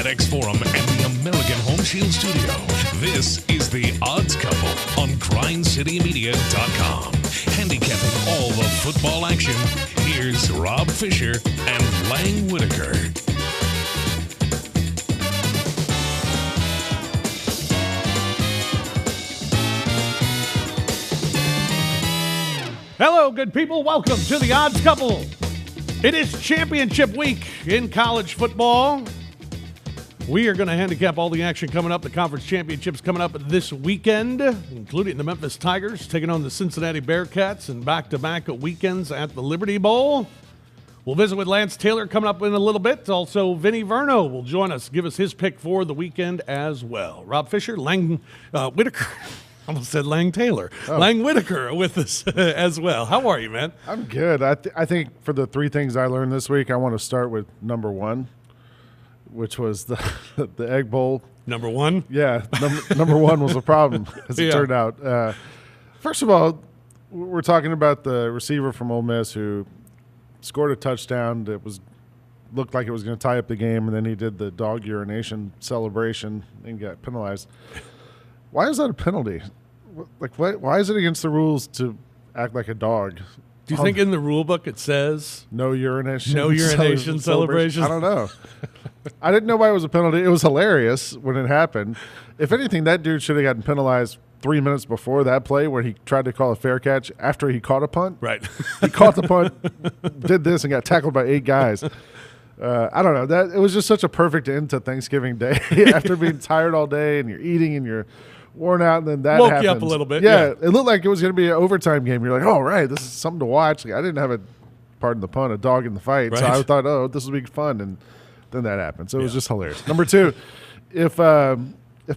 FedEx Forum and the American Home Shield Studio. This is The Odds Couple on CrimeCityMedia.com. Handicapping all the football action, here's Rob Fischer and Lang Whitaker. Hello, good people. Welcome to The Odds Couple. It is championship week in college football. We are going to handicap all the action coming up. The conference championships coming up this weekend, including the Memphis Tigers taking on the Cincinnati Bearcats and back-to-back weekends at the Liberty Bowl. We'll visit with Lance Taylor coming up in a little bit. Also, Vinnie Verno will join us, give us his pick for the weekend as well. Rob Fischer, Lang Whitaker. Almost said Lang Taylor. Oh. Lang Whitaker with us as well. How are you, man? I'm good. I think for the three things I learned this week, I want to start with number one, which was the Egg Bowl. Number one? Yeah, number one was a problem, as it turned out. First of all, we're talking about the receiver from Ole Miss who scored a touchdown that looked like it was going to tie up the game, and then he did the dog urination celebration and got penalized. Why is that a penalty? Like, why is it against the rules to act like a dog? Do you think in the rule book it says no urination? No urination celebration? I don't know. I didn't know why it was a penalty. It was hilarious when it happened. If anything, that dude should have gotten penalized 3 minutes before that play where he tried to call a fair catch after he caught a punt. Right. He caught the punt, did this, and got tackled by 8 guys. I don't know. It was just such a perfect end to Thanksgiving Day after being tired all day and you're eating and you're worn out, and then that woke happens. You up a little bit. Yeah, it looked like it was going to be an overtime game. You're like, oh, right, this is something to watch. Like, I didn't have pardon the pun, a dog in the fight. Right. So I thought, oh, this will be fun, and then that happened. So it was just hilarious. Number two, if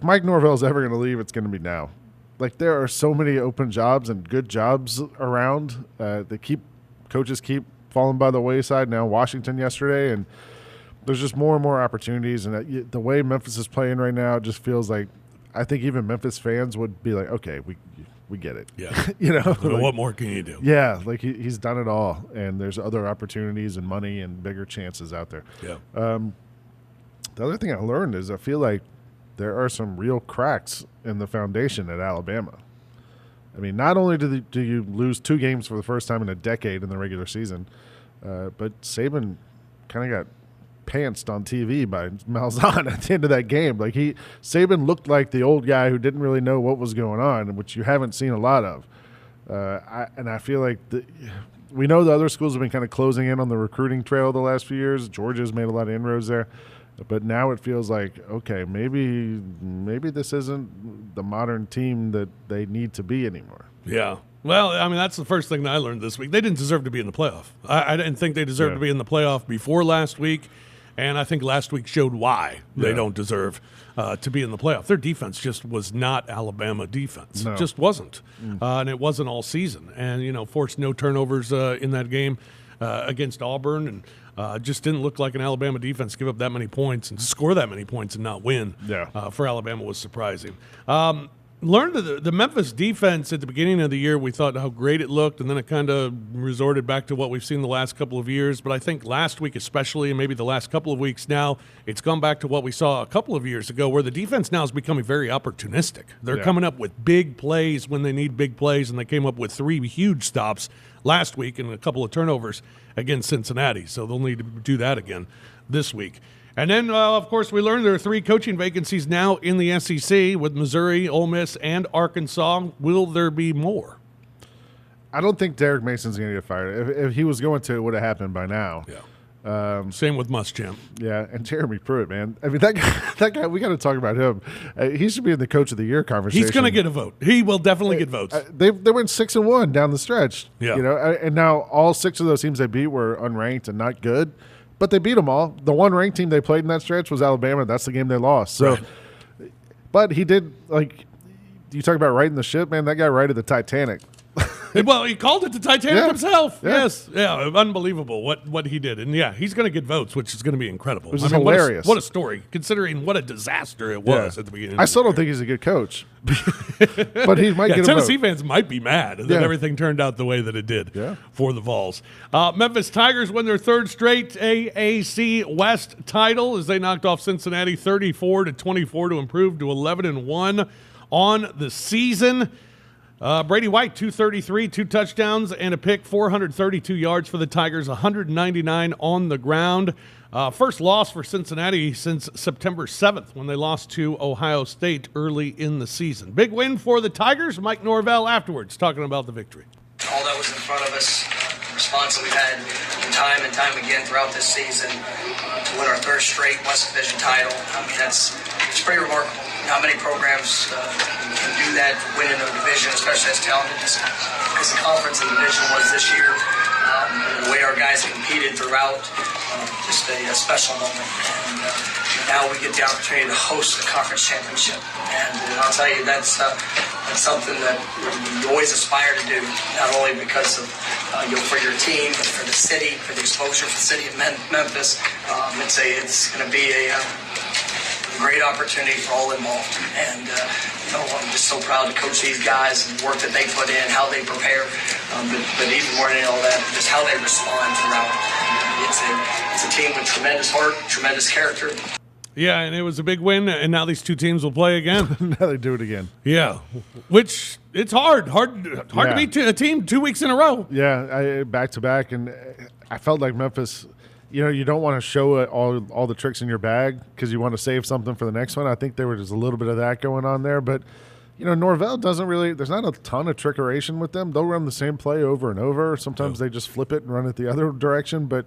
Mike Norvell's ever going to leave, it's going to be now. Like, there are so many open jobs and good jobs around. Coaches keep falling by the wayside. Now Washington yesterday, and there's just more and more opportunities. And the way Memphis is playing right now, it just feels like I think even Memphis fans would be like, okay, we get it. Yeah. Like, what more can you do? Yeah, like he's done it all, and there's other opportunities and money and bigger chances out there. Yeah. The other thing I learned is I feel like there are some real cracks in the foundation at Alabama. I mean, not only do you lose 2 games for the first time in a decade in the regular season, but Saban kind of got pantsed on TV by Malzahn at the end of that game. Like Saban looked like the old guy who didn't really know what was going on, which you haven't seen a lot of. I feel like we know the other schools have been kind of closing in on the recruiting trail the last few years. Georgia's made a lot of inroads there, but now it feels like, okay, maybe this isn't the modern team that they need to be anymore. Yeah. Well, I mean, that's the first thing that I learned this week. They didn't deserve to be in the playoff. I didn't think they deserved to be in the playoff before last week. And I think last week showed why they don't deserve to be in the playoff. Their defense just was not Alabama defense. No. It just wasn't. And it wasn't all season. And, forced no turnovers in that game against Auburn. And just didn't look like an Alabama defense to give up that many points and score that many points and not win. For Alabama was surprising. Learned the Memphis defense at the beginning of the year. We thought how great it looked, and then it kind of resorted back to what we've seen the last couple of years. But I think last week especially, and maybe the last couple of weeks now, it's gone back to what we saw a couple of years ago, where the defense now is becoming very opportunistic. They're coming up with big plays when they need big plays, and they came up with 3 huge stops last week and a couple of turnovers against Cincinnati. So they'll need to do that again this week. And then, of course, we learned there are 3 coaching vacancies now in the SEC with Missouri, Ole Miss, and Arkansas. Will there be more? I don't think Derek Mason's going to get fired. If he was going to, it would have happened by now. Yeah. Same with Muschamp. Yeah, and Jeremy Pruitt, man. I mean, that guy, we got to talk about him. He should be in the Coach of the Year conversation. He's going to get a vote. He will definitely get votes. They went 6-1 down the stretch. Yeah. And now all 6 of those teams they beat were unranked and not good. But they beat them all. The one ranked team they played in that stretch was Alabama. That's the game they lost. So, But he did, like, you talk about righting the ship, man. That guy righted the Titanic. Well, he called it the Titanic himself. Yeah. Yes. Yeah, unbelievable what he did. And, yeah, he's going to get votes, which is going to be incredible. Which is hilarious. What a story, considering what a disaster it was at the beginning. I still don't think he's a good coach. But he might get a Tennessee vote. fans might be mad that everything turned out the way that it did for the Vols. Memphis Tigers win their third straight AAC West title as they knocked off Cincinnati 34-24 to improve to 11-1 on the season. Brady White, 233, 2 touchdowns and a pick, 432 yards for the Tigers, 199 on the ground. First loss for Cincinnati since September 7th when they lost to Ohio State early in the season. Big win for the Tigers. Mike Norvell afterwards talking about the victory. All that was in front of us, the response that we've had time and time again throughout this season to win our third straight West Division title. I mean, it's pretty remarkable. How many programs can do that, win in a division, especially as talented as the conference and division was this year. The way our guys competed throughout, just a special moment. And now we get the opportunity to host the conference championship. And I'll tell you, that's something that you always aspire to do, not only because of for your team, but for the city, for the exposure for the city of Memphis. It's going to be a great opportunity for all involved. And I'm just so proud to coach these guys and the work that they put in, how they prepare, but even more than all that, just how they respond throughout. It's a team with tremendous heart, tremendous character. Yeah, and it was a big win, and now these two teams will play again. Now they do it again. Yeah, which it's hard to beat a team 2 weeks in a row. Yeah, back to back, and I felt like Memphis. You don't want to show all the tricks in your bag because you want to save something for the next one. I think there was just a little bit of that going on there, but Norvell doesn't really. There's not a ton of trickeration with them. They'll run the same play over and over. Sometimes they just flip it and run it the other direction, but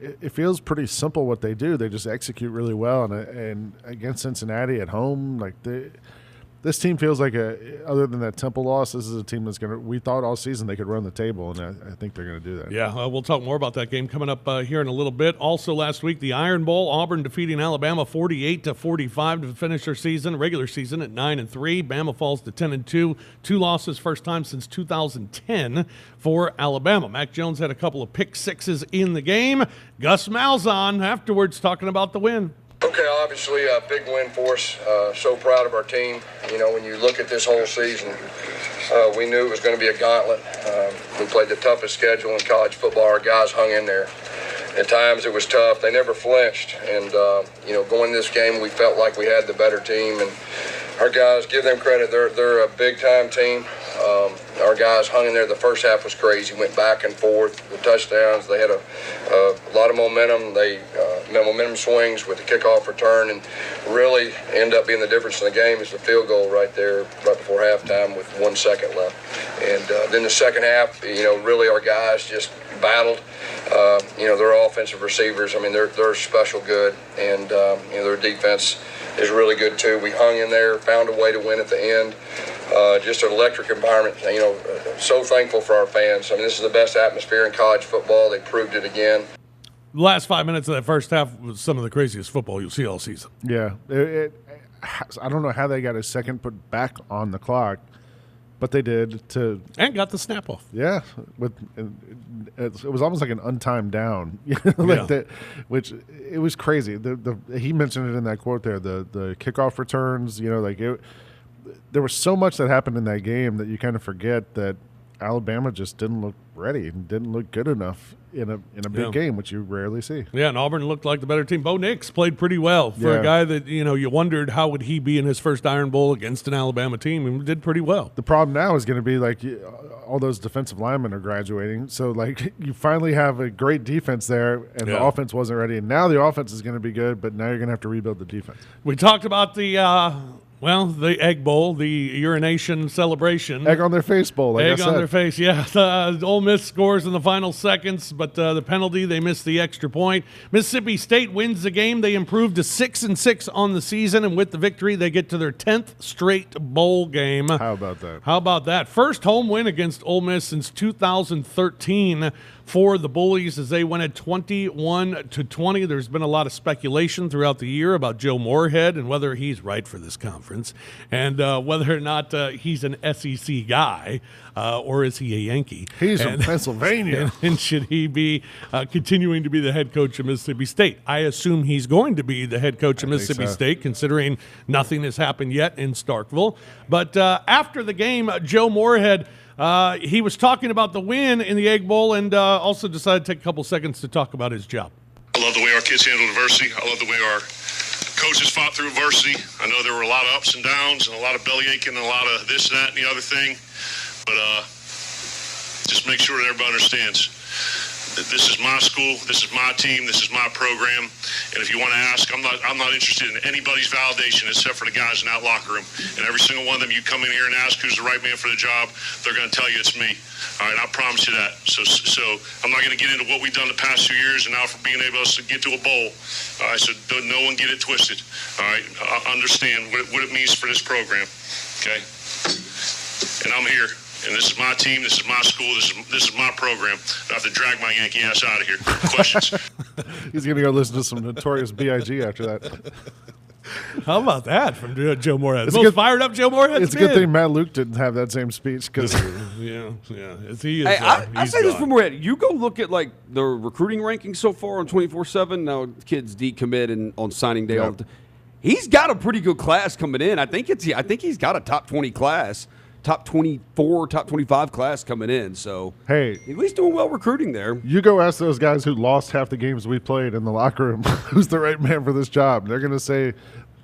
it feels pretty simple what they do. They just execute really well, and against Cincinnati at home, this team feels like other than that Temple loss, this is a team that's going to. We thought all season they could run the table, and I think they're going to do that. Yeah, we'll talk more about that game coming up here in a little bit. Also, last week the Iron Bowl, Auburn defeating Alabama 48-45 to finish their regular season at 9-3. Bama falls to 10-2, 2 losses, first time since 2010 for Alabama. Mac Jones had a couple of pick sixes in the game. Gus Malzahn afterwards talking about the win. Okay, obviously a big win for us. So proud of our team. When you look at this whole season, we knew it was going to be a gauntlet. We played the toughest schedule in college football. Our guys hung in there. At times it was tough. They never flinched. And, going this game, we felt like we had the better team. And our guys, give them credit. They're a big-time team. Our guys hung in there. The first half was crazy. Went back and forth. The touchdowns. They had a lot of momentum. They momentum swings with the kickoff return, and really end up being the difference in the game is the field goal right there, right before halftime with 1 second left. And then the second half, really our guys just battled. Their offensive receivers. I mean, they're special good, and their defense is really good too. We hung in there, found a way to win at the end. Just an electric environment. So thankful for our fans. I mean, this is the best atmosphere in college football. They proved it again. The last 5 minutes of that first half was some of the craziest football you'll see all season. Yeah. I don't know how they got a second put back on the clock, but they did. And got the snap off. Yeah. It was almost like an untimed down. Which it was crazy. He mentioned it in that quote there, the kickoff returns, there was so much that happened in that game that you kind of forget that Alabama just didn't look ready and didn't look good enough in a big game, which you rarely see. Yeah, and Auburn looked like the better team. Bo Nix played pretty well for a guy that, you wondered how would he be in his first Iron Bowl against an Alabama team, and did pretty well. The problem now is going to be all those defensive linemen are graduating, so you finally have a great defense there, and the offense wasn't ready, and now the offense is going to be good, but now you're going to have to rebuild the defense. We talked about the Egg Bowl, the urination celebration. Egg on their face bowl, like I said. Egg on their face, yeah. Ole Miss scores in the final seconds, but the penalty, they missed the extra point. Mississippi State wins the game. They improved to 6-6 on the season, and with the victory, they get to their 10th straight bowl game. How about that? First home win against Ole Miss since 2013 for the Bullies as they win at 21-20. There's been a lot of speculation throughout the year about Joe Moorhead and whether he's right for this conference. conference, and whether or not he's an SEC guy or is he a Yankee. He's from Pennsylvania. And should he be continuing to be the head coach of Mississippi State? I assume he's going to be the head coach of Mississippi State, considering nothing has happened yet in Starkville. But after the game, Joe Moorhead, he was talking about the win in the Egg Bowl and also decided to take a couple seconds to talk about his job. I love the way our kids handled adversity. I love the way our coaches fought through adversity. I know there were a lot of ups and downs and a lot of belly aching and a lot of this, that, and the other thing. But just make sure that everybody understands that this is my school, this is my team, this is my program. And if you want to ask, I'm not interested in anybody's validation except for the guys in that locker room. And every single one of them, you come in here and ask who's the right man for the job, they're going to tell you it's me. All right, I promise you that. So I'm not going to get into what we've done the past 2 years and now for being able to get to a bowl. All right, so no one get it twisted. All right, I understand what it means for this program. Okay, and I'm here. And this is my team, this is my school, this is my program. I have to drag my Yankee ass out of here. Questions? He's going to go listen to some Notorious B.I.G. after that. How about that from Joe Moorhead? It's most fired up Joe Moorhead. It's a good thing Matt Luke didn't have that same speech. Cause yeah. I say this from Moorhead. You go look at like the recruiting rankings so far on 24/7. Now kids decommit and on signing day. Yep. He's got a pretty good class coming in. I think he's got a top 20 class. Top 24, top 25 class coming in. So, hey, at least doing well recruiting there. You go ask those guys who lost half the games we played in the locker room, who's the right man for this job. They're going to say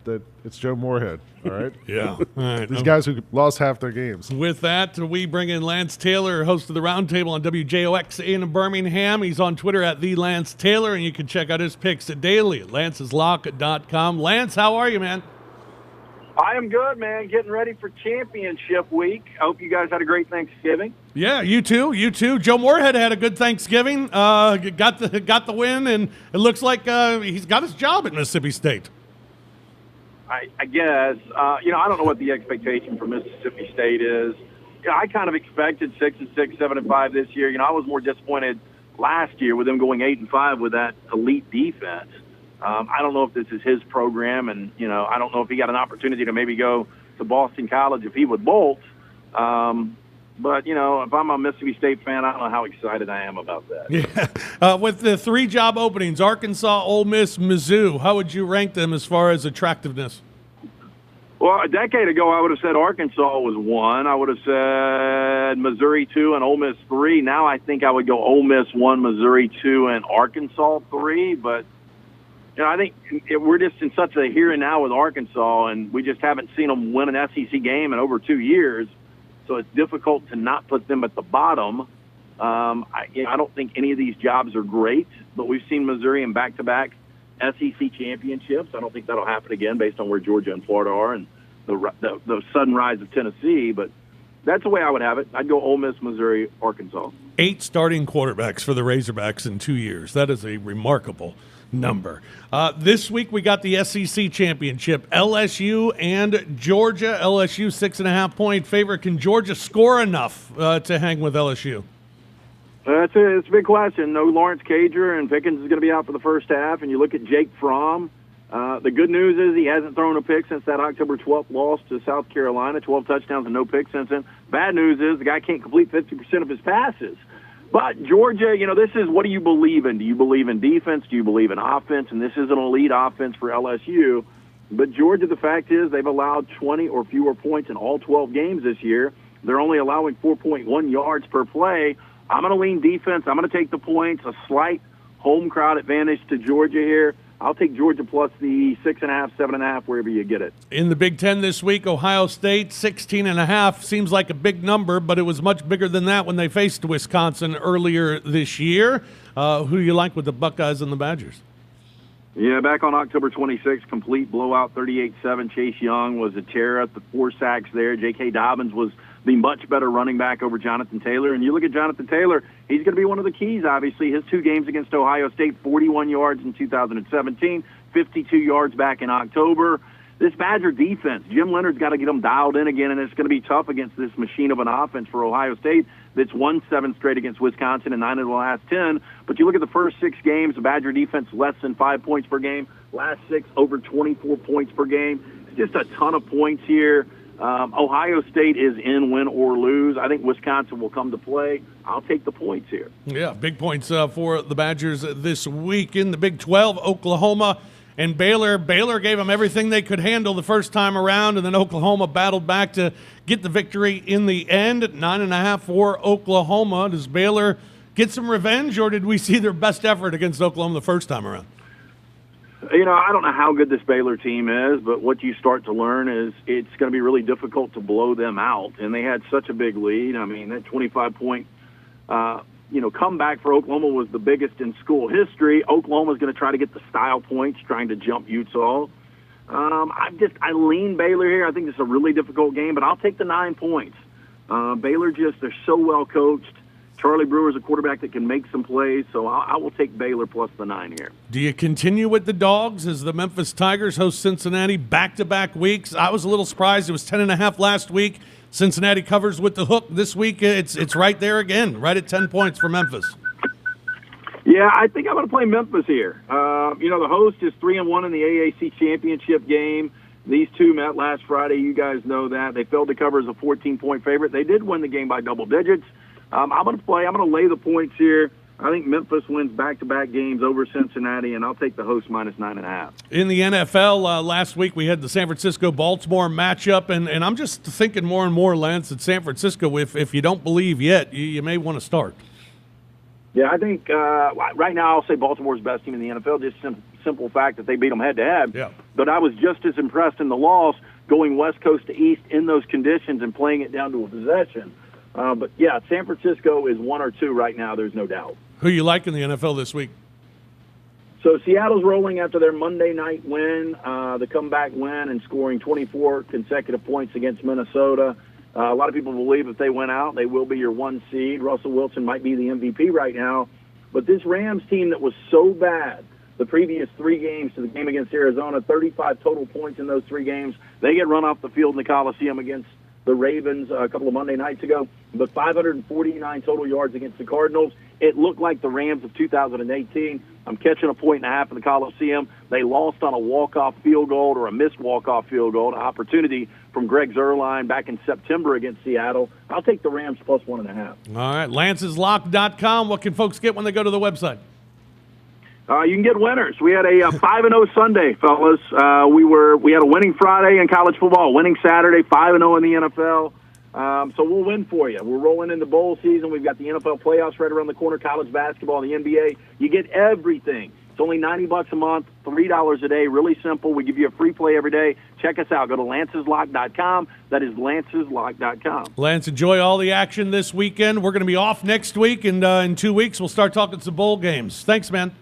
that it's Joe Moorhead, all right? Yeah. All right. These guys who lost half their games. With that, we bring in Lance Taylor, host of the Roundtable on WJOX in Birmingham. He's on Twitter at @TheLanceTaylor, and you can check out his picks daily at lanceslock.com. Lance, how are you, man? I am good, man. Getting ready for championship week. I hope you guys had a great Thanksgiving. Yeah, you too. You too. Joe Moorhead had a good Thanksgiving. Got the win, and it looks like he's got his job at Mississippi State. I guess. I don't know what the expectation for Mississippi State is. I kind of expected 6-6, 7-5 this year. I was more disappointed last year with them going 8-5 with that elite defense. I don't know if this is his program, and, I don't know if he got an opportunity to maybe go to Boston College if he would bolt. But, if I'm a Mississippi State fan, I don't know how excited I am about that. Yeah. With the 3 job openings, Arkansas, Ole Miss, Mizzou, how would you rank them as far as attractiveness? Well, a decade ago, I would have said Arkansas was 1. I would have said Missouri 2 and Ole Miss 3. Now I think I would go Ole Miss 1, Missouri 2, and Arkansas 3. But I think we're just in such a here and now with Arkansas, and we just haven't seen them win an SEC game in over 2 years. So it's difficult to not put them at the bottom. I don't think any of these jobs are great, but we've seen Missouri in back-to-back SEC championships. I don't think that'll happen again based on where Georgia and Florida are and the sudden rise of Tennessee. But that's the way I would have it. I'd go Ole Miss, Missouri, Arkansas. 8 starting quarterbacks for the Razorbacks in 2 years. That is a remarkable number. This week we got the SEC championship, LSU and Georgia. LSU 6.5-point favorite. Can Georgia score enough to hang with LSU? It's a big question. No Lawrence Cager, and Pickens is going to be out for the first half. And you look at Jake Fromm. The good news is he hasn't thrown a pick since that October 12th loss to South Carolina. 12 touchdowns and no picks since then. Bad news is the guy can't complete 50% of his passes. But Georgia, this is what do you believe in? Do you believe in defense? Do you believe in offense? And this is an elite offense for LSU. But Georgia, the fact is they've allowed 20 or fewer points in all 12 games this year. They're only allowing 4.1 yards per play. I'm going to lean defense. I'm going to take the points, a slight home crowd advantage to Georgia here. I'll take Georgia plus the 6.5, 7.5, wherever you get it. In the Big Ten this week, Ohio State, 16.5. Seems like a big number, but it was much bigger than that when they faced Wisconsin earlier this year. Who do you like with the Buckeyes and the Badgers? Yeah, back on October 26th, complete blowout, 38-7. Chase Young was a terror at the 4 sacks there. J.K. Dobbins was the much better running back over Jonathan Taylor. And you look at Jonathan Taylor, he's going to be one of the keys, obviously. His 2 games against Ohio State, 41 yards in 2017, 52 yards back in October. This Badger defense, Jim Leonard's got to get them dialed in again, and it's going to be tough against this machine of an offense for Ohio State that's won 7 straight against Wisconsin and 9 of the last 10. But you look at the first 6 games, the Badger defense less than 5 points per game. Last 6, over 24 points per game. just a ton of points here. Ohio State is in win or lose. I think Wisconsin will come to play. I'll take the points here. Yeah, big points for the Badgers this week. In the Big 12, Oklahoma and Baylor. Baylor gave them everything they could handle the first time around, and then Oklahoma battled back to get the victory in the end. 9.5 for Oklahoma. Does Baylor get some revenge, or did we see their best effort against Oklahoma the first time around? You know, I don't know how good this Baylor team is, but what you start to learn is it's going to be really difficult to blow them out. And they had such a big lead. I mean, that 25-point, comeback for Oklahoma was the biggest in school history. Oklahoma's going to try to get the style points, trying to jump Utah. I lean Baylor here. I think this is a really difficult game, but I'll take the 9 points. Baylor they're so well coached. Charlie Brewer's a quarterback that can make some plays, so I will take Baylor plus the 9 here. Do you continue with the dogs as the Memphis Tigers host Cincinnati back-to-back weeks? I was a little surprised. It was 10.5 last week. Cincinnati covers with the hook this week. It's right there again, right at 10 points for Memphis. Yeah, I think I'm going to play Memphis here. The host is 3-1 in the AAC championship game. These two met last Friday. You guys know that. They failed to cover as a 14-point favorite. They did win the game by double digits. I'm going to lay the points here. I think Memphis wins back-to-back games over Cincinnati, and I'll take the host minus 9.5. In the NFL, last week we had the San Francisco-Baltimore matchup, and I'm just thinking more and more, Lance, that San Francisco, if you don't believe yet, you may want to start. Yeah, I think right now I'll say Baltimore's best team in the NFL, just simple fact that they beat them head-to-head. Yeah. But I was just as impressed in the loss going West Coast to East in those conditions and playing it down to a possession. But, yeah, San Francisco is 1 or 2 right now, there's no doubt. Who you like in the NFL this week? So Seattle's rolling after their Monday night win, the comeback win, and scoring 24 consecutive points against Minnesota. A lot of people believe if they win out, they will be your 1 seed. Russell Wilson might be the MVP right now. But this Rams team that was so bad the previous 3 games to the game against Arizona, 35 total points in those 3 games, they get run off the field in the Coliseum against the Ravens a couple of Monday nights ago, but 549 total yards against the Cardinals. It looked like the Rams of 2018. I'm catching a 1.5 in the Coliseum. They lost on a walk-off field goal or a missed walk-off field goal, an opportunity from Greg Zuerlein back in September against Seattle. I'll take the Rams plus 1.5. All right, Lance'sLock.com. What can folks get when they go to the website? You can get winners. We had a 5-0 Sunday, fellas. We had a winning Friday in college football, a winning Saturday, 5-0 in the NFL. So we'll win for you. We're rolling into bowl season. We've got the NFL playoffs right around the corner, college basketball, the NBA. You get everything. It's only $90 a month, $3 a day. Really simple. We give you a free play every day. Check us out. Go to Lance'sLock.com. That is Lance'sLock.com. Lance, enjoy all the action this weekend. We're going to be off next week, and in 2 weeks we'll start talking some bowl games. Thanks, man.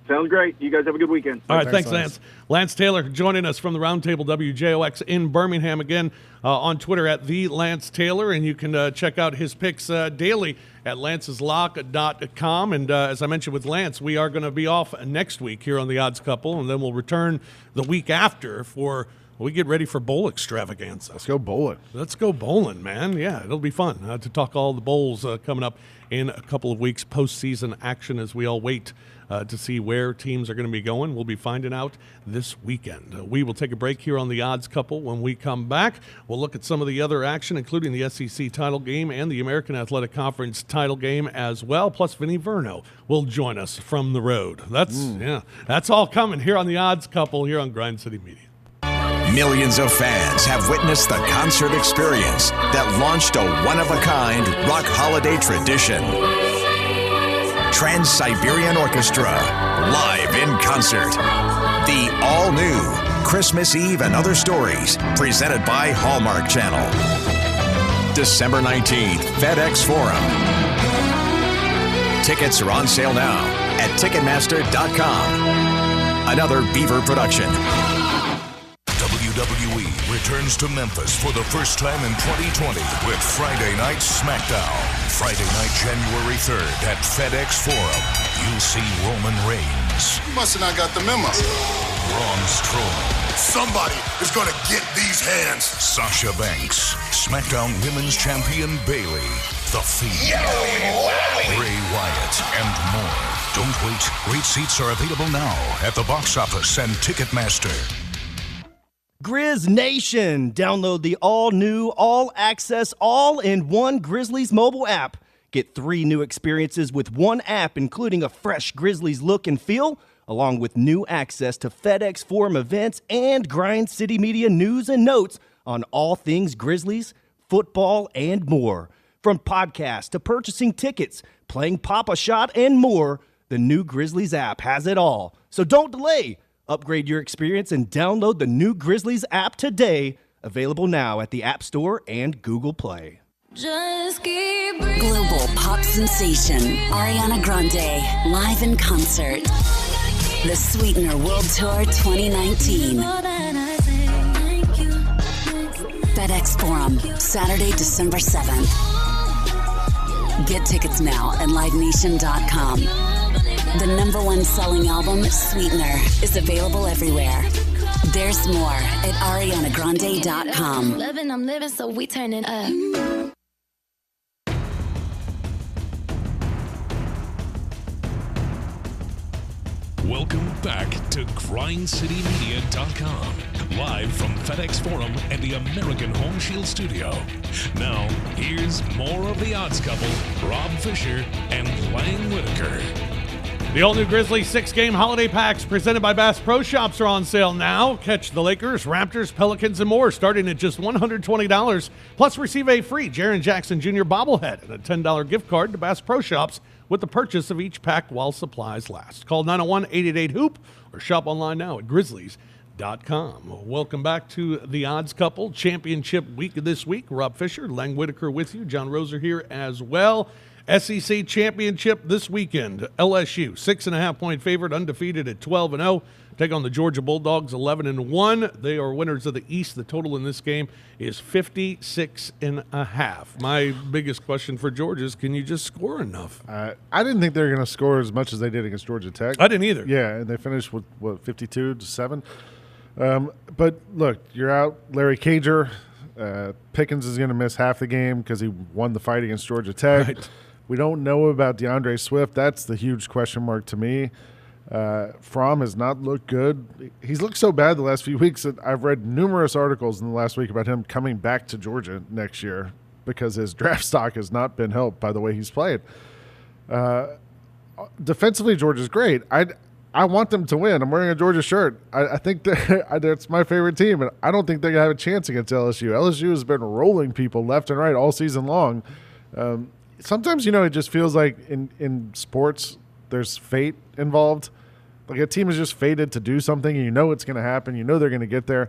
Sounds great. You guys have a good weekend. All right, thanks, Lance. Lance Taylor joining us from the Roundtable WJOX in Birmingham again on Twitter at the Lance Taylor, and you can check out his picks daily at Lance'sLock.com. And as I mentioned with Lance, we are going to be off next week here on the Odds Couple, and then we'll return the week after for we get ready for bowl extravaganza. Let's go bowling. Let's go bowling, man. Yeah, it'll be fun to talk all the bowls coming up in a couple of weeks, postseason action as we all wait to see where teams are going to be going. We'll be finding out this weekend. We will take a break here on the Odds Couple. When we come back, we'll look at some of the other action, including the SEC title game and the American Athletic Conference title game as well. Plus, Vinnie Verno will join us from the road. That's all coming here on the Odds Couple here on Grind City Media. Millions of fans have witnessed the concert experience that launched a one-of-a-kind rock holiday tradition. Trans-Siberian Orchestra, live in concert. The all-new Christmas Eve and Other Stories, presented by Hallmark Channel. December 19th, FedEx Forum. Tickets are on sale now at Ticketmaster.com. Another Beaver production. WWE returns to Memphis for the first time in 2020 with Friday Night SmackDown. Friday night, January 3rd at FedEx Forum. You'll see Roman Reigns. You must have not got the memo. Braun Strowman. Somebody is going to get these hands. Sasha Banks. SmackDown Women's Champion Bayley. The Fiend. Bray Wyatt and more. Don't wait. Great seats are available now at the box office and Ticketmaster. Grizz Nation, download the all-new, all-access, all-in-one Grizzlies mobile app. Get 3 new experiences with one app, including a fresh Grizzlies look and feel, along with new access to FedEx Forum events and Grind City Media news and notes on all things Grizzlies, football, and more. From podcasts to purchasing tickets, playing Pop-A-Shot, and more, the new Grizzlies app has it all. So don't delay. Upgrade your experience and download the new Grizzlies app today. Available now at the App Store and Google Play. Just keep global pop sensation Ariana Grande live in concert. The Sweetener World Tour 2019. FedEx Forum, Saturday, December 7th. Get tickets now at livenation.com. The #1 selling album, Sweetener, is available everywhere. There's more at arianagrande.com. I'm living, so we turn it up. Welcome back to GrindCityMedia.com, live from FedEx Forum and the American Home Shield Studio. Now, here's more of the odds couple, Rob Fischer and Lang Whitaker. The all-new Grizzlies 6-game holiday packs presented by Bass Pro Shops are on sale now. Catch the Lakers, Raptors, Pelicans, and more starting at just $120. Plus, receive a free Jaren Jackson Jr. bobblehead and a $10 gift card to Bass Pro Shops with the purchase of each pack while supplies last. Call 901-888-HOOP or shop online now at Grizzlies.com. Welcome back to the Odds Couple Championship Week this week. Rob Fischer, Lang Whitaker with you. John Roser here as well. SEC Championship this weekend. LSU, 6.5-point favorite, undefeated at 12-0. Take on the Georgia Bulldogs, 11-1. They are winners of the East. The total in this game is 56.5. My biggest question for Georgia is, can you just score enough? I didn't think they were going to score as much as they did against Georgia Tech. I didn't either. Yeah, and they finished with, 52-7. But, look, you're out Larry Cager. Pickens is going to miss half the game because he won the fight against Georgia Tech. Right. We don't know about DeAndre Swift. That's the huge question mark to me. Fromm has not looked good. He's looked so bad the last few weeks that I've read numerous articles in the last week about him coming back to Georgia next year because his draft stock has not been helped by the way he's played. Defensively, Georgia's great. I want them to win. I'm wearing a Georgia shirt. I think that's my favorite team, and I don't think they're going to have a chance against LSU. LSU has been rolling people left and right all season long. Sometimes, it just feels like in sports there's fate involved. Like a team is just fated to do something, and you know it's going to happen. You know they're going to get there.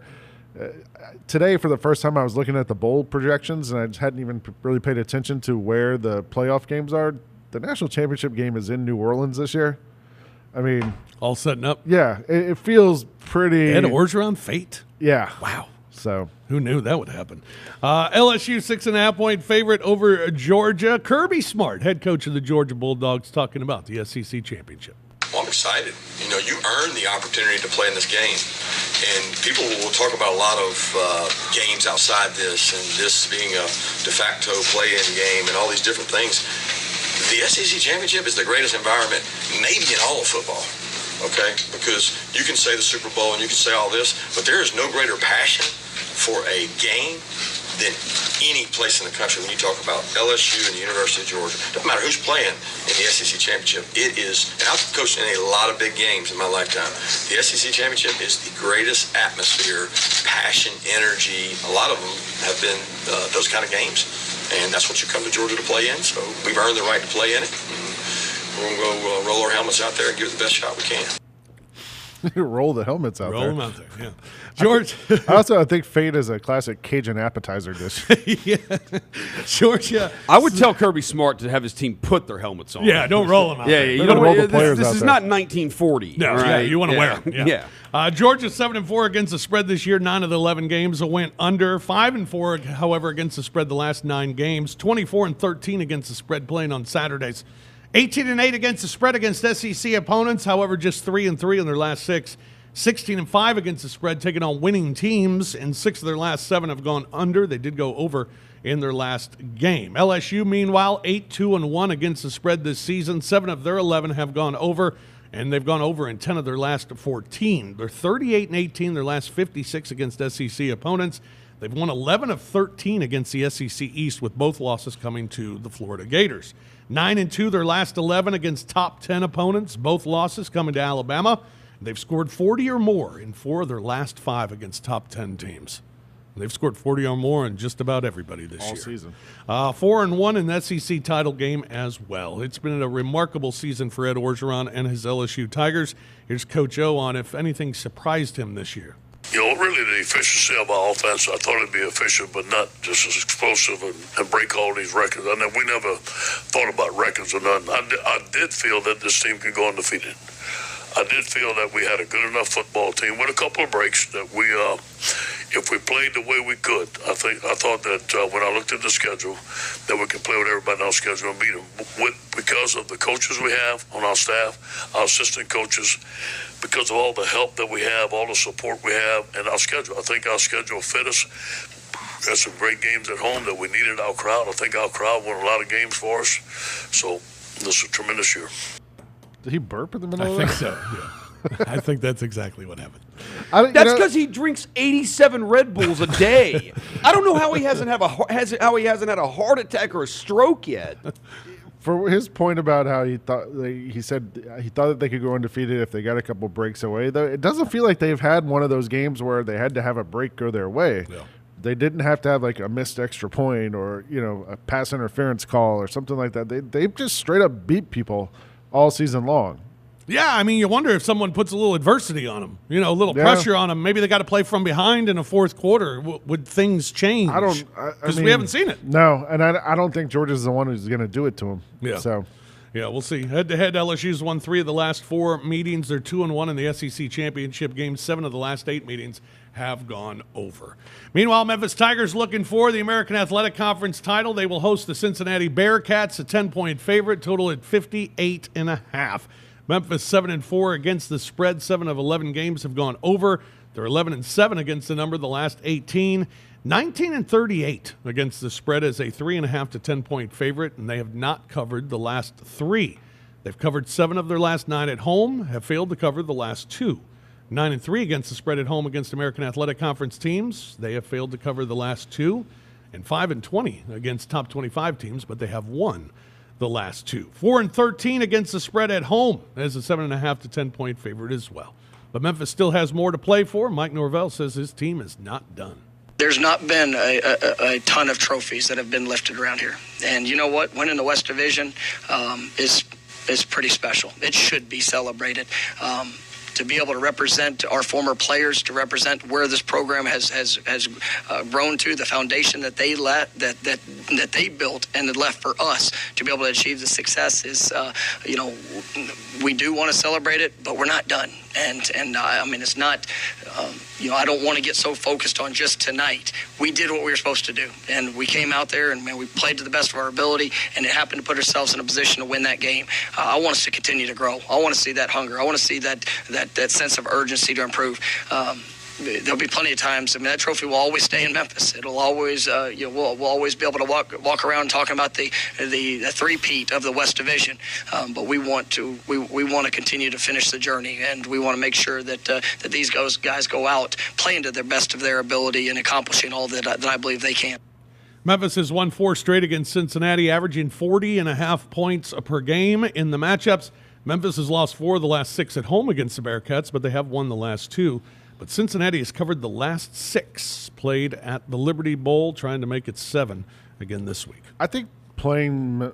Today, for the first time, I was looking at the bowl projections, and I just hadn't even really paid attention to where the playoff games are. The national championship game is in New Orleans this year. I mean, all setting up. Yeah, it feels pretty. And Orgeron fate. Yeah. Wow. So who knew that would happen? LSU 6.5-point favorite over Georgia. Kirby Smart, head coach of the Georgia Bulldogs, talking about the SEC championship. Well, I'm excited. You earn the opportunity to play in this game. And people will talk about a lot of games outside this and this being a de facto play-in game and all these different things. The SEC championship is the greatest environment maybe in all of football, okay? Because you can say the Super Bowl and you can say all this, but there is no greater passion for a game than any place in the country when you talk about LSU and the University of Georgia. Doesn't matter who's playing in the SEC championship. It is, and I've coached in a lot of big games in my lifetime. The SEC championship is the greatest atmosphere, passion, energy. A lot of them have been those kind of games. And that's what you come to Georgia to play in. So we've earned the right to play in it. We're going to go roll our helmets out there and give it the best shot we can. Roll the helmets out there. Roll them out there, yeah. George. I think fate is a classic Cajun appetizer dish. Yeah. Georgia. I would tell Kirby Smart to have his team put their helmets on. Yeah, don't roll them out there. Yeah, you don't roll the players this is not 1940. No, right? yeah, you want to wear them. Yeah. Georgia 7-4 against the spread this year. 9 of the 11 games went under. 5-4, however, against the spread the last 9 games. 24-13 against the spread playing on Saturdays. 18-8 against the spread against SEC opponents. However, just 3-3 in their last 6. 16-5 against the spread, taking on winning teams, and 6 of their last 7 have gone under. They did go over in their last game. LSU, meanwhile, 8-2-1 against the spread this season. 7 of their 11 have gone over. and they've gone over in 10 of their last 14. They're 38-18, their last 56 against SEC opponents. They've won 11 of 13 against the SEC East, with both losses coming to the Florida Gators. 9-2, their last 11 against top 10 opponents, both losses coming to Alabama. They've scored 40 or more in 4 of their last 5 against top 10 teams. They've scored 40 or more in just about everybody this year. All season. 4-1 in the SEC title game as well. It's been a remarkable season for Ed Orgeron and his LSU Tigers. Here's Coach O on if anything surprised him this year. You know, really the efficiency of our offense, I thought it'd be efficient, but not just as explosive and break all these records. I know we never thought about records or nothing. I did feel that this team could go undefeated. I did feel that we had a good enough football team with a couple of breaks that we, if we played the way we could, I thought that when I looked at the schedule, that we could play with everybody on our schedule and beat them. Because of the coaches we have on our staff, our assistant coaches, because of all the help that we have, all the support we have, and our schedule. I think our schedule fit us. We had some great games at home that we needed our crowd. I think our crowd won a lot of games for us. So this is a tremendous year. Did he burp in the middle I of think so, yeah. I think that's exactly what happened. That's because he drinks 87 Red Bulls a day. I don't know how he hasn't had a heart attack or a stroke yet. For his point about how he said he thought that they could go undefeated if they got a couple breaks away, though it doesn't feel like they've had one of those games where they had to have a break go their way. Yeah. They didn't have to have like a missed extra point or a pass interference call or something like that. They've just straight up beat people all season long. Yeah, I mean, you wonder if someone puts a little adversity on them, a little pressure on them. Maybe they got to play from behind in a fourth quarter. Would things change? Because we haven't seen it. No, and I don't think Georgia's the one who's going to do it to him. Yeah. So, yeah, we'll see. Head-to-head, LSU's won 3 of the last 4 meetings. They're 2-1 in the SEC championship game. 7 of the last 8 meetings have gone over. Meanwhile, Memphis Tigers looking for the American Athletic Conference title. They will host the Cincinnati Bearcats, a 10-point favorite, total at 58.5. Memphis 7-4 against the spread. 7 of 11 games have gone over. They're 11-7 against the number the last 18. 19-38 against the spread as a 3.5 to 10-point favorite, and they have not covered the last 3. They've covered 7 of their last 9 at home, have failed to cover the last 2. 9-3 against the spread at home against American Athletic Conference teams. They have failed to cover the last 2. And 5-20 against top 25 teams, but they have won the last 2. 4-13 against the spread at home as a 7.5 to 10-point favorite as well. But Memphis still has more to play for. Mike Norvell says his team is not done. There's not been a ton of trophies that have been lifted around here. And you know what? Winning the West Division is pretty special. It should be celebrated. To be able to represent our former players, to represent where this program has grown to, the foundation that they that they built and had left for us to be able to achieve the success is, we do want to celebrate it, but we're not done. And I mean, it's not, I don't want to get so focused on just tonight. We did what we were supposed to do, and we came out there and we played to the best of our ability, and it happened to put ourselves in a position to win that game. I want us to continue to grow. I want to see that hunger. I want to see that sense of urgency to improve. There'll be plenty of times. I mean, that trophy will always stay in Memphis. It'll always, we'll always be able to walk around talking about the three-peat of the West Division. But we want to continue to finish the journey, and we want to make sure that these guys go out playing to their best of their ability and accomplishing all that I believe they can. Memphis has won 4 straight against Cincinnati, averaging 40.5 points per game in the matchups. Memphis has lost 4 of the last 6 at home against the Bearcats, but they have won the last 2. But Cincinnati has covered the last 6, played at the Liberty Bowl, trying to make it 7 again this week. I think playing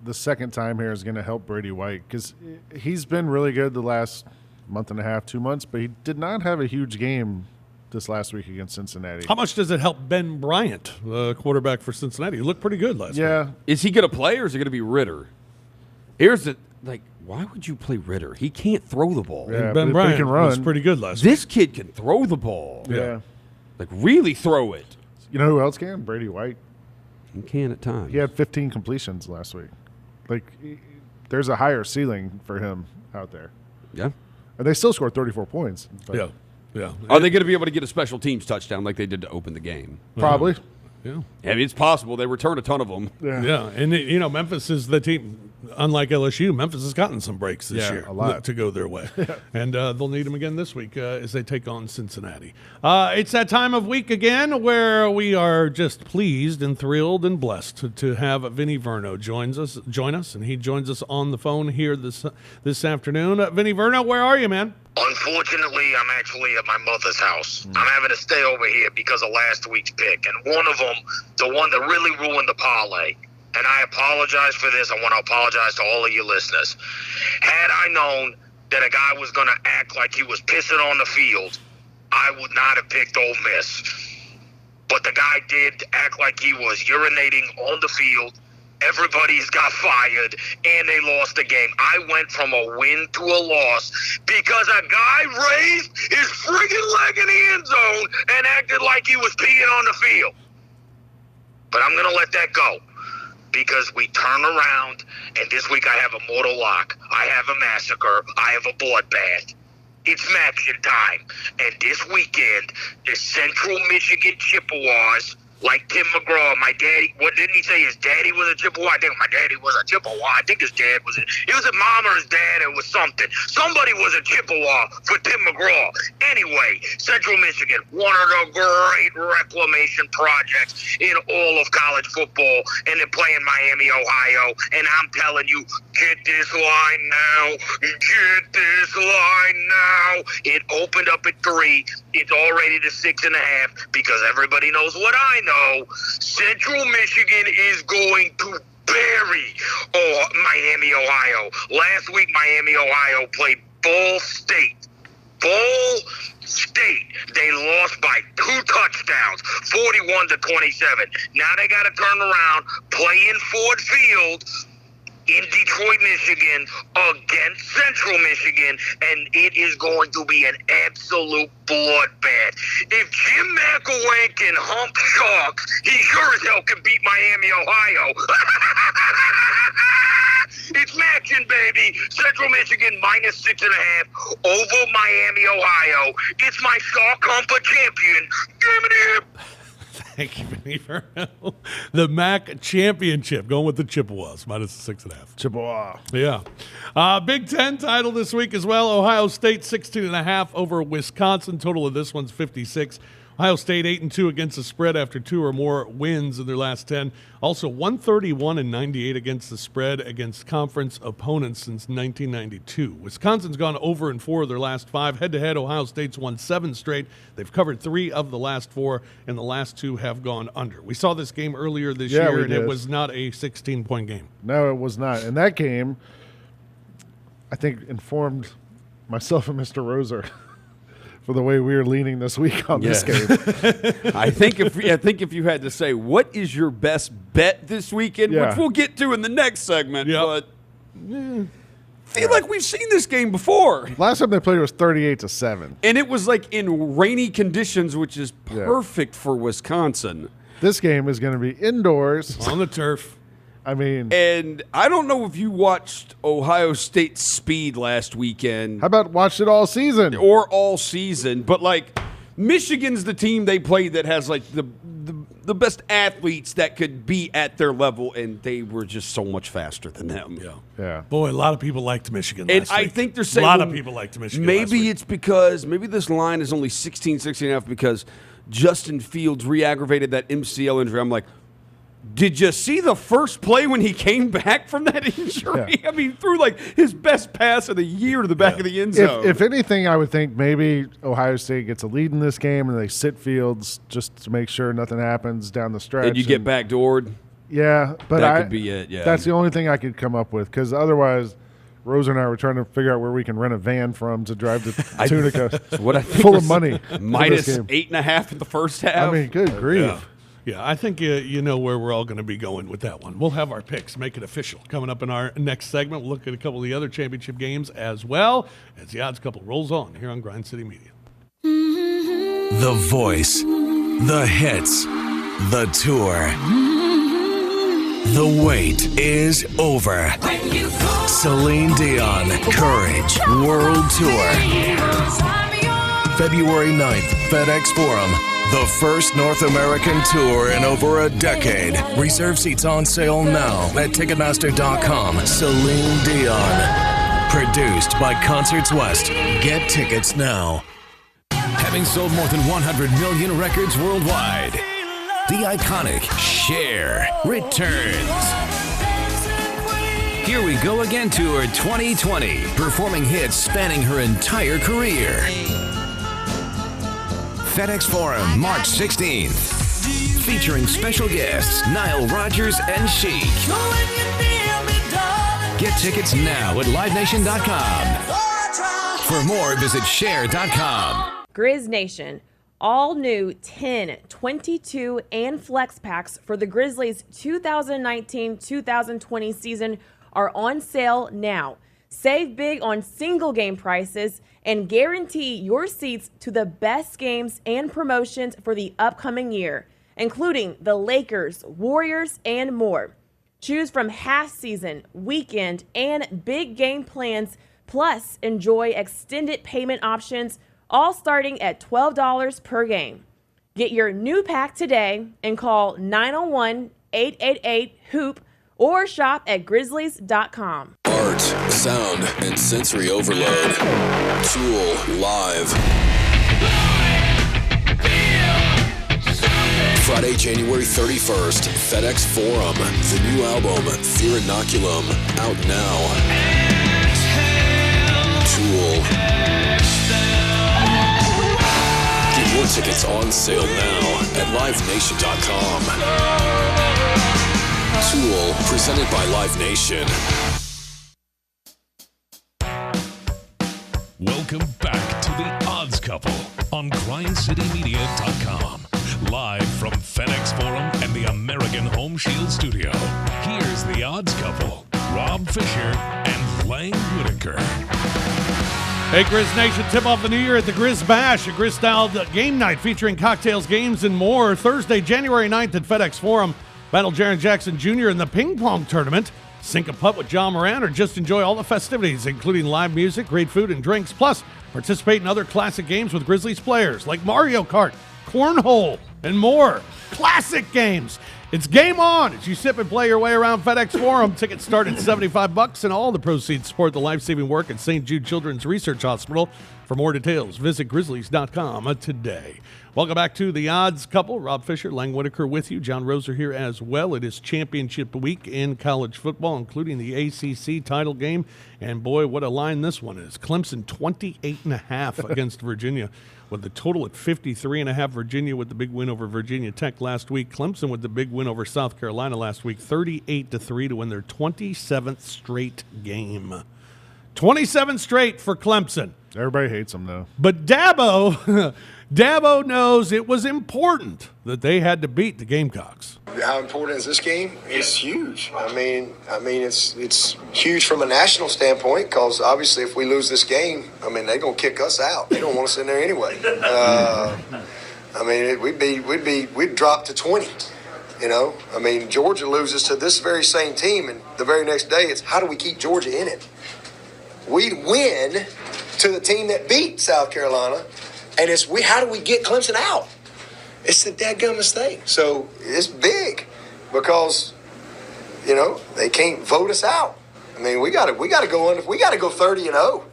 the second time here is going to help Brady White because he's been really good the last month and a half, 2 months, but he did not have a huge game this last week against Cincinnati. How much does it help Ben Bryant, the quarterback for Cincinnati? He looked pretty good last week. Is he going to play or is it going to be Ritter? Here's the why would you play Ritter? He can't throw the ball. Yeah, Ben Bryant was pretty good last week. This kid can throw the ball. Yeah. Really throw it. You know who else can? Brady White. He can at times. He had 15 completions last week. There's a higher ceiling for him out there. Yeah. And they still scored 34 points. Yeah. Are they going to be able to get a special teams touchdown like they did to open the game? Probably. Yeah. I mean, it's possible. They return a ton of them. Yeah. And, Memphis is the team. unlike LSU, Memphis has gotten some breaks this year a lot. to go their way. And they'll need them again this week as they take on Cincinnati. It's that time of week again where we are just pleased and thrilled and blessed to have Vinnie Verno join us, and he joins us on the phone here this afternoon. Vinnie Verno, where are you, man? Unfortunately, I'm actually at my mother's house. I'm having to stay over here because of last week's pick. And one of them, the one that really ruined the parlay, and I apologize for this. I want to apologize to all of you listeners. Had I known that a guy was going to act like he was pissing on the field, I would not have picked Ole Miss. But the guy did act like he was urinating on the field. Everybody's got fired, and they lost the game. I went from a win to a loss because a guy raised his friggin' leg in the end zone and acted like he was peeing on the field. But I'm going to let that go because we turn around, and this week I have a mortal lock. I have a massacre. I have a bloodbath. It's Maction time. And this weekend, the Central Michigan Chippewas, like Tim McGraw, my daddy, what didn't he say his daddy was a Chippewa? I think my daddy was a Chippewa. I think his dad was it was a mom or his dad, it was something. Somebody was a Chippewa for Tim McGraw. Anyway, Central Michigan, one of the great reclamation projects in all of college football, and they're playing Miami, Ohio, and I'm telling you, get this line now. Get this line now. It opened up at 3. It's already to 6.5 because everybody knows what I know. Central Michigan is going to bury Miami, Ohio. Last week, Miami, Ohio played Ball State. Ball State. They lost by 2 touchdowns, 41-27. Now they got to turn around, play in Ford Field in Detroit, Michigan, against Central Michigan, and it is going to be an absolute bloodbath. If Jim McElwain can hump sharks, he sure as hell can beat Miami, Ohio. It's Maction, baby. Central Michigan minus 6.5 over Miami, Ohio. It's my shark humper champion. Give it him. Thank you, Vinnie Verno. The MAC championship, going with the Chippewas, minus 6.5. Chippewa. Yeah. Big Ten title this week as well. Ohio State 16.5 over Wisconsin. Total of this one's 56. Ohio State 8-2 against the spread after 2 or more wins in their last 10. Also 131-98 against the spread against conference opponents since 1992. Wisconsin's gone over in 4 of their last 5. Head-to-head, Ohio State's won 7 straight. They've covered 3 of the last 4, and the last 2 have gone under. We saw this game earlier this year, and it was not a 16-point game. No, it was not. And that game, I think, informed myself and Mr. Roser for the way we were leaning this week on this game. I think if you had to say, what is your best bet this weekend, which we'll get to in the next segment, but feel like we've seen this game before. Last time they played was 38-7. And it was like in rainy conditions, which is perfect for Wisconsin. This game is going to be indoors. On the turf. I mean, and I don't know if you watched Ohio State's speed last weekend. How about watched it all season? Or all season. But, like, Michigan's the team they played that has, like, the best athletes that could be at their level, and they were just so much faster than them. Yeah. Boy, a lot of people liked Michigan and last week. I think they're saying a lot of people liked Michigan last week. Maybe it's because maybe this line is only 16.5 because Justin Fields re-aggravated that MCL injury. I'm like, did you see the first play when he came back from that injury? Yeah. I mean, threw like his best pass of the year to the back of the end zone. If anything, I would think maybe Ohio State gets a lead in this game and they sit Fields just to make sure nothing happens down the stretch. And you get backdoored? Yeah. But that could be it, That's the only thing I could come up with because otherwise Rose and I were trying to figure out where we can rent a van from to drive to Tunica. What I think full of money. Minus 8.5 in the first half. I mean, good grief. Yeah, I think you know where we're all going to be going with that one. We'll have our picks, make it official. Coming up in our next segment, we'll look at a couple of the other championship games as well as the odds couple rolls on here on Grind City Media. The voice, the hits, the tour. The wait is over. Celine Dion, Courage World Tour. February 9th, FedEx Forum. The first North American tour in over a decade. Reserve seats on sale now at Ticketmaster.com. Celine Dion. Produced by Concerts West. Get tickets now. Having sold more than 100 million records worldwide, the iconic Cher returns. Here We Go Again Tour 2020, performing hits spanning her entire career. FedEx Forum, March 16th. Featuring special guests Nile Rodgers and Chic. Get tickets now at LiveNation.com. For more, visit Cher.com. Grizz Nation, all new 10, 22, and flex packs for the Grizzlies 2019-2020 season are on sale now. Save big on single game prices and guarantee your seats to the best games and promotions for the upcoming year, including the Lakers, Warriors, and more. Choose from half season, weekend, and big game plans, plus enjoy extended payment options, all starting at $12 per game. Get your new pack today and call 901-888-HOOP or shop at Grizzlies.com. Art, sound, and sensory overload. Tool live. Friday, January 31st, FedEx Forum. The new album, Fear Inoculum, out now. Tool. Get your tickets on sale now at LiveNation.com. Tool, presented by Live Nation. Welcome back to The Odds Couple on GrindCityMedia.com. Live from FedEx Forum and the American Home Shield Studio. Here's The Odds Couple, Rob Fischer and Lang Whitaker. Hey, Grizz Nation, tip off the new year at the Grizz Bash, a Grizz-style game night featuring cocktails, games, and more. Thursday, January 9th at FedEx Forum. Battle Jaren Jackson Jr. in the ping pong tournament. Sink a putt with John Moran or just enjoy all the festivities, including live music, great food, and drinks. Plus, participate in other classic games with Grizzlies players like Mario Kart, Cornhole, and more. Classic games. It's game on as you sip and play your way around FedEx Forum. Tickets start at $75, and all the proceeds support the life-saving work at St. Jude Children's Research Hospital. For more details, visit Grizzlies.com today. Welcome back to The Odds Couple. Rob Fischer, Lang Whitaker with you. John Roser here as well. It is championship week in college football, including the ACC title game. And boy, what a line this one is. Clemson 28.5 against Virginia, with the total at 53.5. Virginia with the big win over Virginia Tech last week. Clemson with the big win over South Carolina last week, 38-3 to win their 27th straight game. 27 straight for Clemson. Everybody hates them, though. But Dabo knows it was important that they had to beat the Gamecocks. How important is this game? It's huge. I mean, it's huge from a national standpoint because obviously if we lose this game, they're gonna kick us out. They don't want us in there anyway. We'd drop to 20. Georgia loses to this very same team, and the very next day it's how do we keep Georgia in it? We'd win to the team that beat South Carolina, and how do we get Clemson out? It's the dadgummest thing. So it's big because, they can't vote us out. We gotta go under. We gotta go 30-0.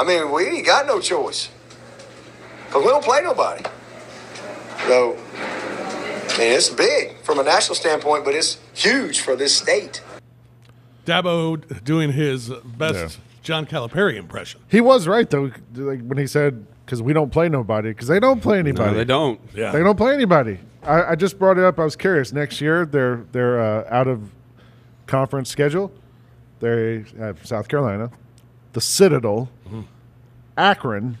We ain't got no choice because we don't play nobody. So, it's big from a national standpoint, but it's huge for this state. Dabo doing his best John Calipari impression. He was right, though, when he said, because we don't play nobody, because they don't play anybody. No, they don't. Yeah. They don't play anybody. I just brought it up. I was curious. Next year, they're out of conference schedule. They have South Carolina, the Citadel, Akron,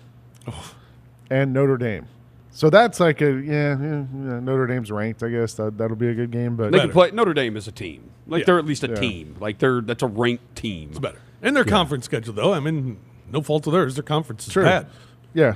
and Notre Dame. So that's like Notre Dame's ranked. I guess that'll be a good game. But they can play. Notre Dame is a team. They're at least a team. That's a ranked team. It's better. In their conference schedule, though, no fault of theirs. Their conference is bad. Yeah.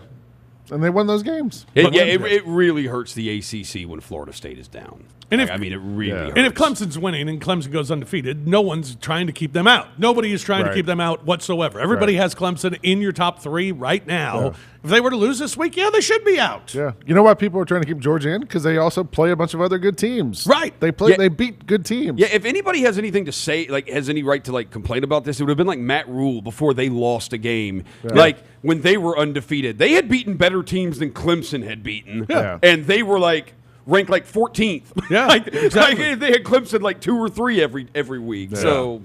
And they won those games. It really hurts the ACC when Florida State is down. And it really hurts. And if Clemson's winning and Clemson goes undefeated, no one's trying to keep them out. Nobody is trying to keep them out whatsoever. Everybody has Clemson in your top 3 right now. Yeah. If they were to lose this week, they should be out. Yeah. You know why people are trying to keep Georgia in? Because they also play a bunch of other good teams. Right. They beat good teams. Yeah, if anybody has anything to say, has any right to complain about this, it would have been like Matt Rule before they lost a game. Yeah. When they were undefeated. They had beaten better teams than Clemson had beaten. Yeah. And they were ranked 14th. Yeah, exactly. They had Clemson 2 or 3 every week. Yeah. So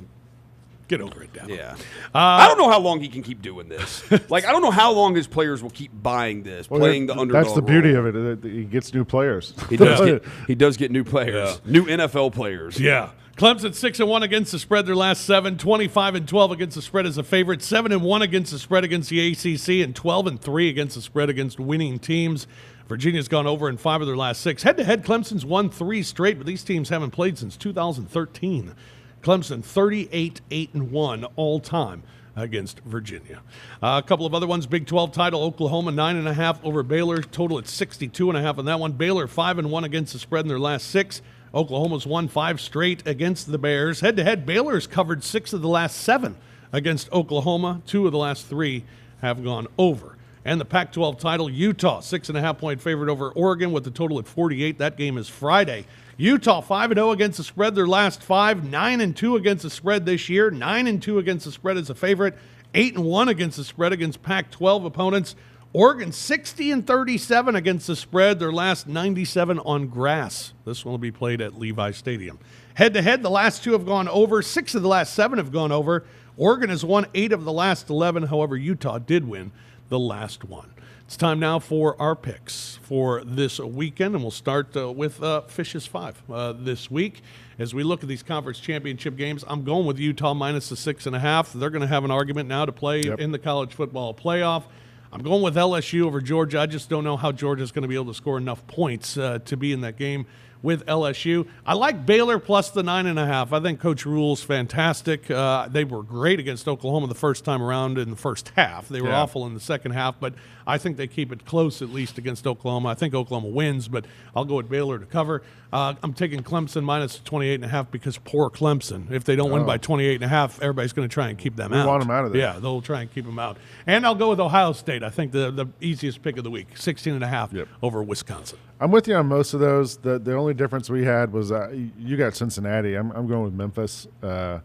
get over it, Dan. Yeah. I don't know how long he can keep doing this. I don't know how long his players will keep buying this, playing the underdog. That's the beauty of it. He gets new players. He does get new players. Yeah. New NFL players. Yeah. Clemson 6-1 against the spread their last 7, 25-12 against the spread as a favorite, 7-1 against the spread against the ACC, and 12-3 against the spread against winning teams. Virginia's gone over in 5 of their last 6. Head-to-head, Clemson's won 3 straight, but these teams haven't played since 2013. Clemson 38-8-1 all time against Virginia. A couple of other ones. Big 12 title, Oklahoma 9.5 over Baylor. Total at 62.5 on that one. Baylor 5-1 against the spread in their last 6. Oklahoma's won 5 straight against the Bears. Head-to-head, Baylor's covered 6 of the last 7 against Oklahoma. 2 of the last 3 have gone over. And the Pac-12 title, Utah, 6.5-point favorite over Oregon with the total at 48. That game is Friday. Utah 5-0 against the spread their last 5, 9-2 against the spread this year, 9-2 against the spread as a favorite, 8-1 against the spread against Pac-12 opponents. Oregon 60-37 against the spread, their last 97 on grass. This one will be played at Levi Stadium. Head-to-head, the last 2 have gone over. 6 of the last 7 have gone over. Oregon has won 8 of the last 11. However, Utah did win the last one. It's time now for our picks for this weekend, and we'll start with Fish's 5 this week. As we look at these conference championship games, I'm going with Utah minus the 6.5. They're going to have an argument now to play in the college football playoff. I'm going with LSU over Georgia. I just don't know how Georgia's going to be able to score enough points to be in that game with LSU. I like Baylor plus the 9.5. I think Coach Rule's fantastic. They were great against Oklahoma the first time around in the first half. They were awful in the second half, but I think they keep it close at least against Oklahoma. I think Oklahoma wins, but I'll go with Baylor to cover. I'm taking Clemson minus 28.5 because poor Clemson. If they don't win by 28.5, everybody's going to try and keep them out. We want them out of there. Yeah, they'll try and keep them out. And I'll go with Ohio State. I think the easiest pick of the week, 16.5 over Wisconsin. I'm with you on most of those. The only difference we had was you got Cincinnati. I'm going with Memphis. I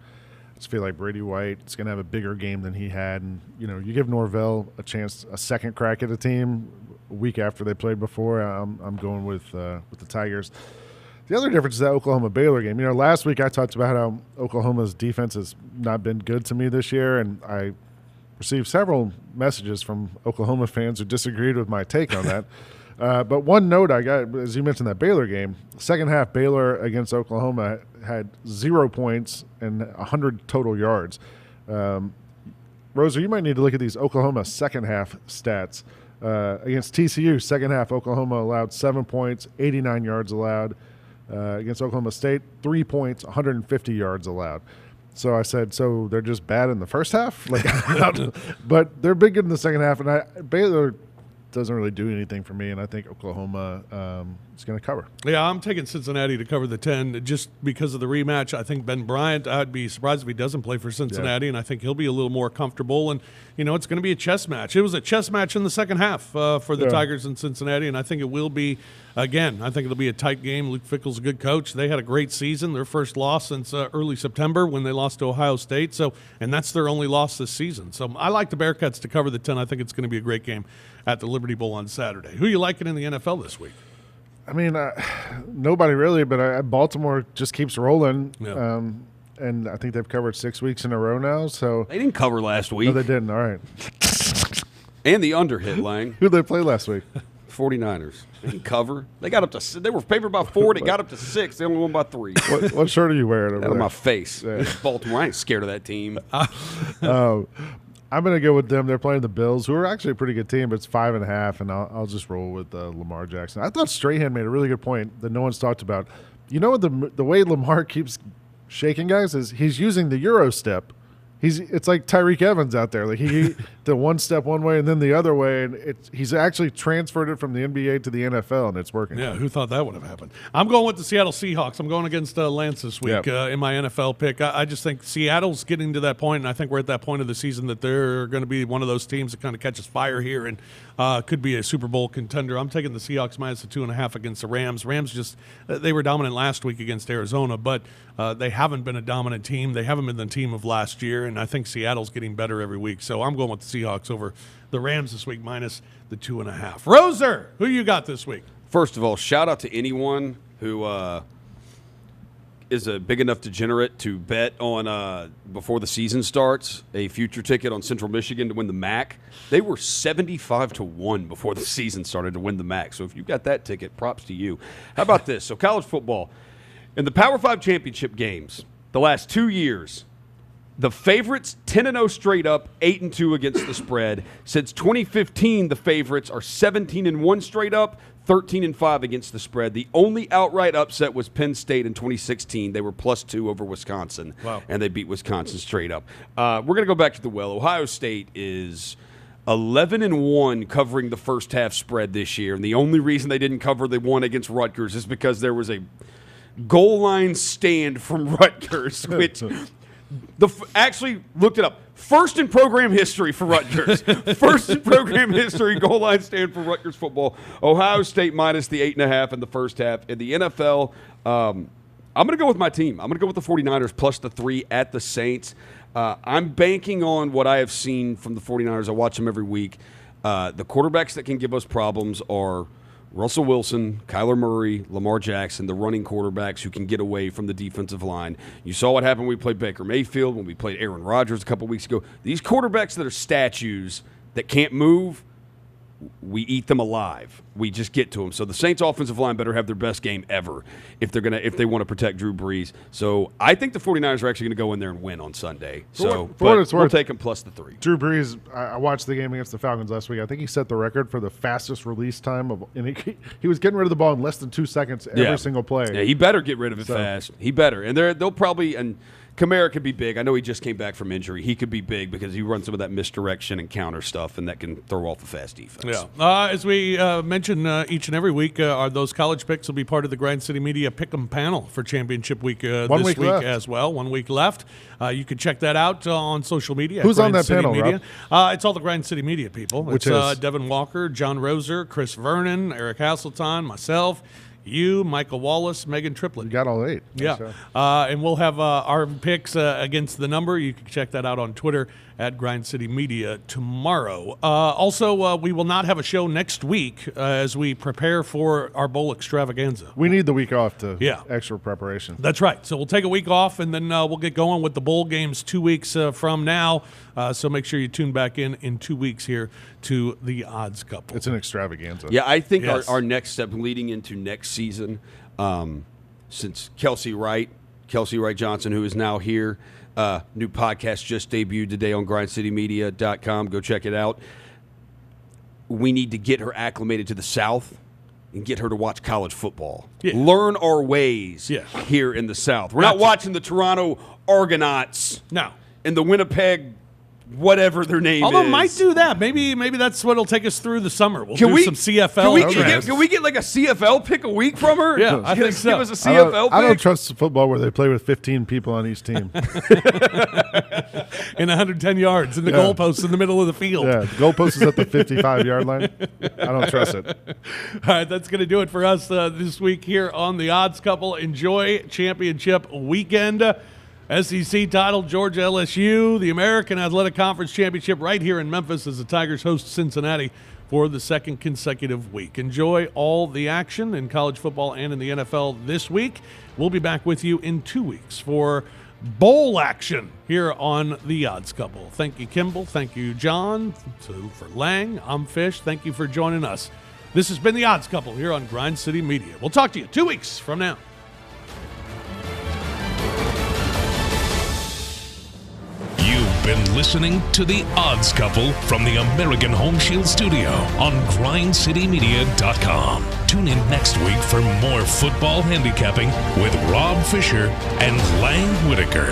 just feel like Brady White is going to have a bigger game than he had. And, you give Norvell a second crack at a team a week after they played before. I'm going with the Tigers. The other difference is that Oklahoma-Baylor game. Last week I talked about how Oklahoma's defense has not been good to me this year, and I received several messages from Oklahoma fans who disagreed with my take on that. But one note I got, as you mentioned, that Baylor game, second half Baylor against Oklahoma had 0 points and 100 total yards. Rosa, you might need to look at these Oklahoma second half stats. Against TCU, second half, Oklahoma allowed 7 points, 89 yards allowed. Against Oklahoma State, 3 points, 150 yards allowed. So I said, so they're just bad in the first half? But they're big good in the second half, and Baylor doesn't really do anything for me, and I think Oklahoma is going to cover. Yeah, I'm taking Cincinnati to cover the 10 just because of the rematch. I think Ben Bryant, I'd be surprised if he doesn't play for Cincinnati, and I think he'll be a little more comfortable. And, it's going to be a chess match. It was a chess match in the second half for the Tigers in Cincinnati, and I think it will be, again, I think it'll be a tight game. Luke Fickell's a good coach. They had a great season, their first loss since early September when they lost to Ohio State. And that's their only loss this season. So I like the Bearcats to cover the 10. I think it's going to be a great game at the Liberty Bowl on Saturday. Who are you liking in the NFL this week? I mean, nobody really, but Baltimore just keeps rolling. Yeah. And I think they've covered 6 weeks in a row now. So they didn't cover last week. No, they didn't. All right. And the under hit, Lang. Who'd they play last week? 49ers. They didn't cover. They got up to. They were favored by 4. They got up to 6. They only won by 3. What shirt are you wearing? Out of my face. Yeah. Baltimore. I ain't scared of that team. I'm going to go with them. They're playing the Bills, who are actually a pretty good team, but it's 5.5, and I'll just roll with Lamar Jackson. I thought Strahan made a really good point that no one's talked about. You know what the way Lamar keeps shaking guys is he's using the Euro step. It's like Tyreek Evans out there. Like he the one step one way and then the other way, and he's actually transferred it from the NBA to the NFL, and it's working. Yeah, who thought that would have happened? I'm going with the Seattle Seahawks. I'm going against Lance this week in my NFL pick. I just think Seattle's getting to that point, and I think we're at that point of the season that they're going to be one of those teams that kind of catches fire here and could be a Super Bowl contender. I'm taking the Seahawks minus the 2.5 against the Rams. Rams just they were dominant last week against Arizona, but they haven't been a dominant team. They haven't been the team of last year, and I think Seattle's getting better every week. So I'm going with the Seahawks over the Rams this week minus the 2.5. Roser, who you got this week? First of all, shout out to anyone who is a big enough degenerate to bet on before the season starts a future ticket on Central Michigan to win the MAC. They were 75-1 before the season started to win the MAC. So if you got that ticket, props to you. How about this? So college football, in the Power 5 championship games, the last 2 years, the favorites 10-0 straight up, 8-2 against the spread. Since 2015, the favorites are 17-1 straight up, 13-5 against the spread. The only outright upset was Penn State in 2016. They were +2 over Wisconsin, and they beat Wisconsin straight up. We're going to go back to the well. Ohio State is 11-1 covering the first half spread this year, and the only reason they didn't cover the one against Rutgers is because there was a goal line stand from Rutgers, which actually looked it up. First in program history for Rutgers. First in program history, goal line stand for Rutgers football. Ohio State minus the 8.5 in the first half. In the NFL, I'm going to go with my team. I'm going to go with the 49ers plus the 3 at the Saints. I'm banking on what I have seen from the 49ers. I watch them every week. The quarterbacks that can give us problems are Russell Wilson, Kyler Murray, Lamar Jackson, the running quarterbacks who can get away from the defensive line. You saw what happened when we played Baker Mayfield, when we played Aaron Rodgers a couple weeks ago. These quarterbacks that are statues that can't move, we eat them alive. We just get to them. So the Saints offensive line better have their best game ever if they want to protect Drew Brees. So I think the 49ers are actually going to go in there and win on Sunday. So we'll take them plus the 3. Drew Brees, I watched the game against the Falcons last week. I think he set the record for the fastest release time he was getting rid of the ball in less than 2 seconds every single play. Yeah, he better get rid of it fast. He better. And they'll probably and Kamara could be big. I know he just came back from injury. He could be big because he runs some of that misdirection and counter stuff, and that can throw off a fast defense. Yeah. As we mention each and every week, those college picks will be part of the Grind City Media Pick'em panel for championship week this week as well. 1 week left. You can check that out on social media. Who's on that panel, Media. It's all the Grind City Media people. Which it's Devin Walker, John Roser, Chris Vernon, Eric Hasselton, myself, you, Michael Wallace, Megan Triplett. You got all 8. Yeah. And we'll have our picks against the number. You can check that out on Twitter at Grind City Media tomorrow. Also, we will not have a show next week as we prepare for our bowl extravaganza. We need the week off to extra preparation. That's right. So we'll take a week off, and then we'll get going with the bowl games 2 weeks from now. So make sure you tune back in 2 weeks here to the Odds Couple. It's an extravaganza. Yeah, I think our next step leading into next season, since Kelsey Wright Johnson, who is now here, new podcast just debuted today on grindcitymedia.com. Go check it out. We need to get her acclimated to the South and get her to watch college football. Yeah. Learn our ways here in the South. We're not watching the Toronto Argonauts. No. And the Winnipeg whatever their name Although is. might do that. Maybe that's what'll take us through the summer. We'll do some CFL. Can we get like a CFL pick a week from her? Yeah, I think so. Give us a CFL pick? I don't trust football where they play with 15 people on each team. In 110 yards, in the goalposts in the middle of the field. Yeah, the goalpost is at the 55-yard line. I don't trust it. All right, that's going to do it for us this week here on The Odds Couple. Enjoy championship weekend. SEC title, Georgia LSU, the American Athletic Conference Championship right here in Memphis as the Tigers host Cincinnati for the second consecutive week. Enjoy all the action in college football and in the NFL this week. We'll be back with you in 2 weeks for bowl action here on The Odds Couple. Thank you, Kimball. Thank you, John. For Lang, I'm Fish. Thank you for joining us. This has been The Odds Couple here on Grind City Media. We'll talk to you 2 weeks from now. Been listening to The Odds Couple from the American Home Shield Studio on grindcitymedia.com. Tune in next week for more football handicapping with Rob Fisher and Lang Whitaker.